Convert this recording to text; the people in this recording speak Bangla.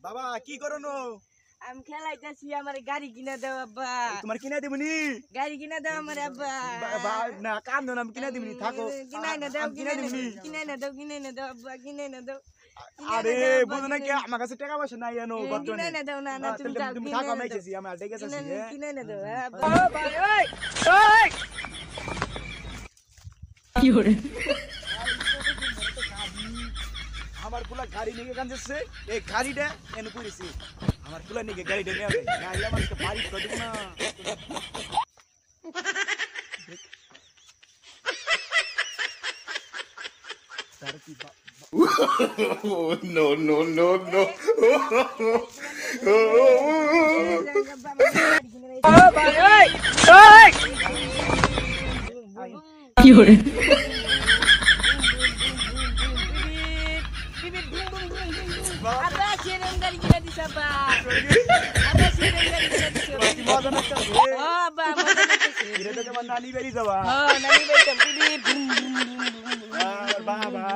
বাবা কি করনো? আমি খেলাইতেছি, আমার গাড়ি কিনা দাও আব্বা। তোমার কিনা দিবনি? গাড়ি কিনা দাও আমার আব্বা। না কান্দো না, আমি কিনা দিবনি, থাকো। কিনাই না দাও, কিনাই না দাও, কিনাই না দাও আব্বা, কিনাই না দাও। আরে বুঝো না কি, আমার কাছে টাকা পয়সা নাই জানো বর্তমানে। কিনাই না দাও, না না তুমি যাও, তুমি থাকো, আমি আইতেছি, আমি আড্ডায় গেছি। কিনাই না দাও আব্বা। ও ভাই, ওই ওই কি করে আমার পুলা গাড়ি নিয়ে কাঁদছে, এই গাড়িটা এনে পড়েছি। আমার পুলা নিয়ে গাড়িটা নিয়ে আবে গাড়ি আমাকে বাড়ি করে দেব না। তার কি no, no, no, no. ও ভাই, ওই ওই কি করে আব্বা সেরম গাড়ি কিনা দিছ আব্বা। আব্বা সেরম গাড়ি কিনা দিছ। মজা লাগছে। ও আব্বা মজা লাগতেছে। এটা তো তোমার নানি বাড়ি যাবা। নানি ভাই তো বাবা